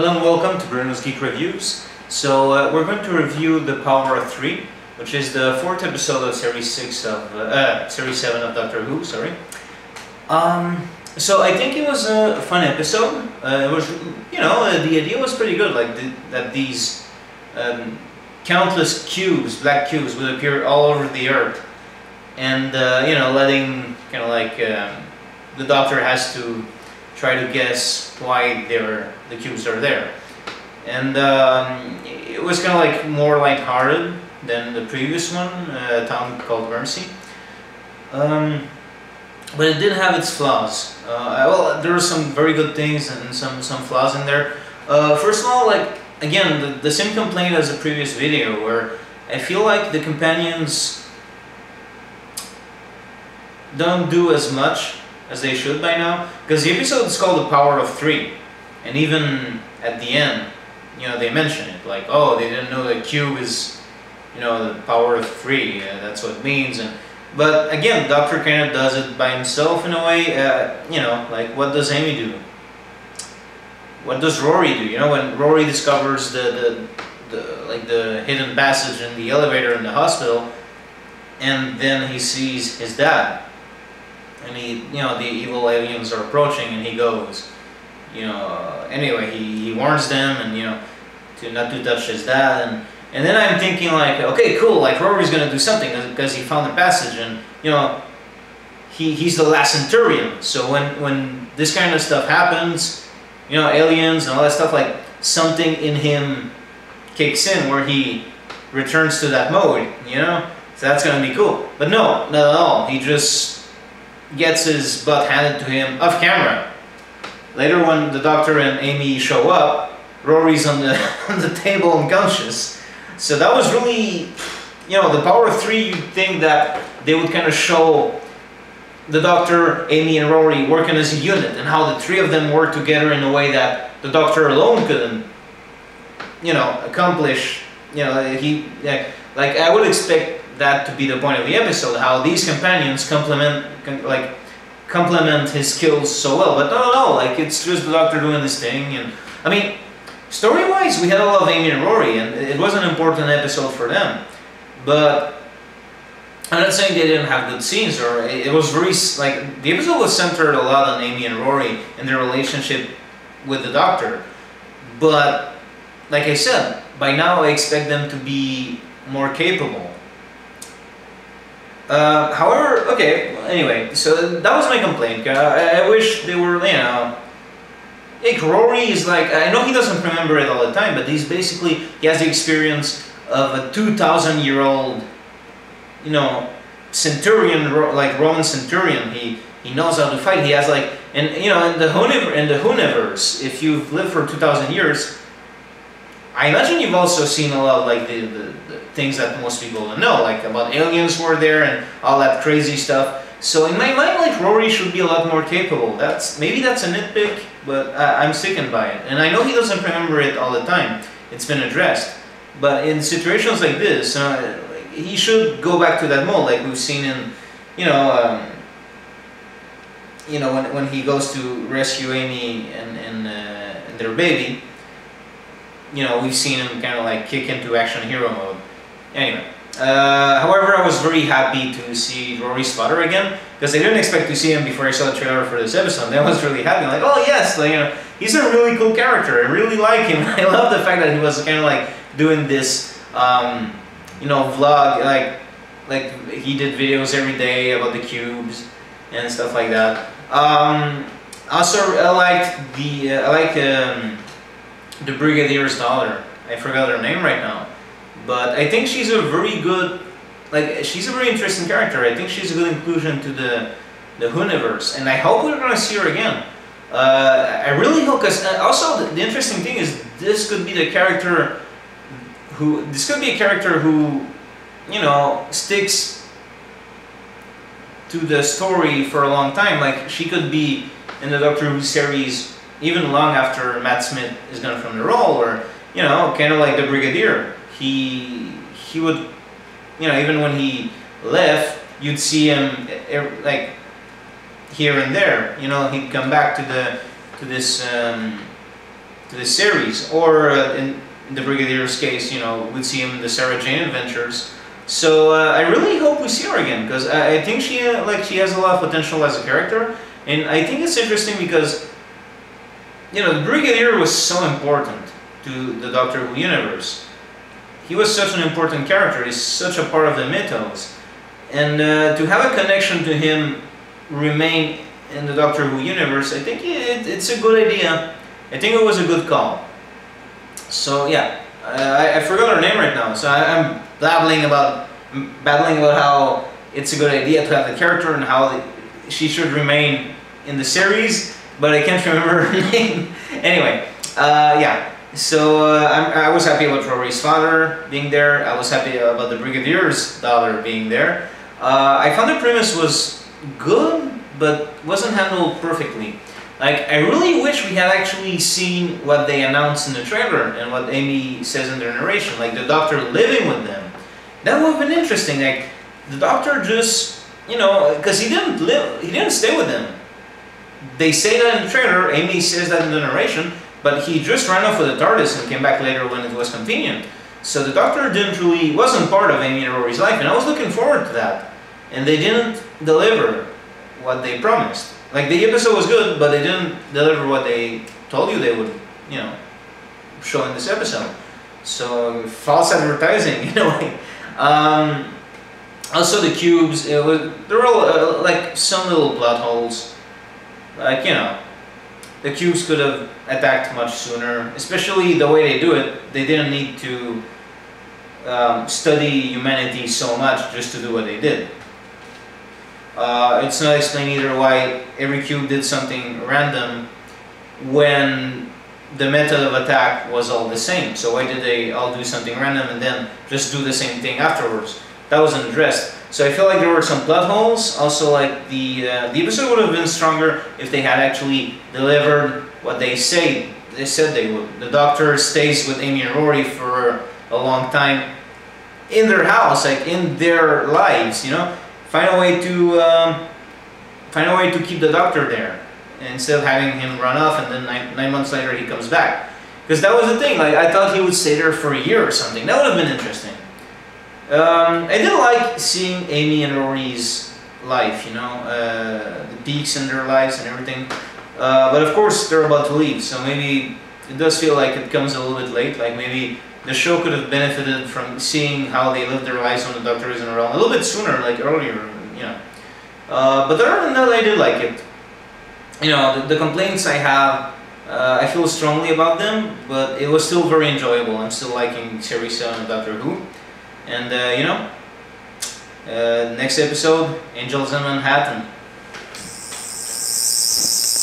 Hello and welcome to Bruno's Geek Reviews. So we're going to review The Power of Three, which is the fourth episode of Series 7 of Doctor Who. Sorry. So I think it was a fun episode. It was, the idea was pretty good. Like that these countless cubes, black cubes, would appear all over the Earth, and letting the Doctor has to try to guess why the cubes are there. And it was kind of like more lighthearted than the previous one, A Town Called Mercy. But it did have its flaws. Well, there were some very good things and some flaws in there. First of all, like, again, the same complaint as the previous video, where I feel like the companions don't do as much as they should by now, because the episode is called The Power of Three, and even at the end, they mention it, like, oh, they didn't know that cube is, the power of three, that's what it means. But again, Doctor kind of does it by himself in a way. Like, what does Amy do? What does Rory do? When Rory discovers the hidden passage in the elevator in the hospital, and then he sees his dad, and the evil aliens are approaching, and he goes, anyway, he warns them, and to not to touch his dad, and then I'm thinking, like, okay, cool, like Rory's gonna do something because he found the passage, and he's the last Centurion. So when this kind of stuff happens, aliens and all that stuff, like, something in him kicks in where he returns to that mode, so that's gonna be cool. But no, not at all. He just gets his butt handed to him off camera. Later, when the Doctor and Amy show up, Rory's on the on the table unconscious. So that was really, The Power of Three. You'd think that they would kind of show the Doctor, Amy, and Rory working as a unit, and how the three of them work together in a way that the Doctor alone couldn't, accomplish. Like, I would expect that to be the point of the episode, how these companions complement his skills so well. But no, like, it's just the Doctor doing this thing. And I mean, story-wise, we had a lot of Amy and Rory, and it was an important episode for them. But I'm not saying they didn't have good scenes, or it was very, like, the episode was centered a lot on Amy and Rory and their relationship with the Doctor. But like I said, by now I expect them to be more capable. However, okay, anyway, so that was my complaint. I wish they were, like, Rory is like, I know he doesn't remember it all the time, but he has the experience of a 2,000-year-old, Centurion, like Roman Centurion. He knows how to fight. He has, like, and in the Whoniverse, if you've lived for 2,000 years, I imagine you've also seen a lot of, like, the things that most people don't know, like about aliens were there and all that crazy stuff. So in my mind, like, Rory should be a lot more capable. Maybe that's a nitpick, but I'm sticking by it. And I know he doesn't remember it all the time. It's been addressed. But in situations like this, he should go back to that mode, like we've seen in, when he goes to rescue Amy and their baby. We've seen him kind of like kick into action hero mode. Anyway, however, I was very happy to see Rory's father again, because I didn't expect to see him before I saw the trailer for this episode. And I was really happy, like, oh yes, like, he's a really cool character. I really like him. I love the fact that he was kind of like doing this, vlog, like he did videos every day about the cubes and stuff like that. Also, I liked the Brigadier's daughter. I forgot her name right now, but I think she's a very good, she's a very interesting character. I think she's a good inclusion to the Whoniverse, and I hope we're gonna see her again. I really hope, because also the interesting thing is this could be a character who sticks to the story for a long time. Like, she could be in the Doctor Who series even long after Matt Smith is gone from the role, or kind of like the Brigadier. He would, even when he left, you'd see him like here and there. He'd come back to this to the series, or in the Brigadier's case, you know, we'd see him in the Sarah Jane adventures. So I really hope we see her again, because I think she has a lot of potential as a character, and I think it's interesting because, you know, the Brigadier was so important to the Doctor Who universe. He was such an important character. He's such a part of the mythos, and to have a connection to him remain in the Doctor Who universe, I think it's a good idea. I think it was a good call. So yeah, I forgot her name right now, so I'm babbling about how it's a good idea to have the character and how she should remain in the series, but I can't remember her name. Anyway, yeah. So I was happy about Rory's father being there. I was happy about the Brigadier's daughter being there. I found the premise was good, but wasn't handled perfectly. Like, I really wish we had actually seen what they announced in the trailer and what Amy says in their narration, like the Doctor living with them. That would have been interesting. Like, the Doctor just, you know, because he didn't stay with them. They say that in the trailer, Amy says that in the narration, but he just ran off with the TARDIS and came back later when it was convenient. So the Doctor wasn't part of Amy and Rory's life, and I was looking forward to that. And they didn't deliver what they promised. Like, the episode was good, but they didn't deliver what they told you they would, you know, show in this episode. So, false advertising, in a way. Also, the cubes, there were all, like, some little plot holes. Like, you know, the cubes could have attacked much sooner. Especially the way they do it, they didn't need to study humanity so much just to do what they did. It's not explained either why every cube did something random when the method of attack was all the same. So why did they all do something random and then just do the same thing afterwards? That wasn't addressed. So I feel like there were some plot holes. Also, like the episode would have been stronger if they had actually delivered what they said they would. The Doctor stays with Amy and Rory for a long time in their house, like in their lives, you know. Find a way to keep the Doctor there instead of having him run off and then nine months later he comes back. Because that was the thing. Like, I thought he would stay there for a year or something. That would have been interesting. I did like seeing Amy and Rory's life. You know, the peaks in their lives and everything. But of course they're about to leave, so maybe it does feel like it comes a little bit late. Like, maybe the show could have benefited from seeing how they live their lives when the Doctor isn't around a little bit sooner, like earlier, you know. But other than that, I did like it. You know, the complaints I have, I feel strongly about them, but it was still very enjoyable. I'm still liking Cerisa and Doctor Who. And, you know, next episode, Angels in Manhattan.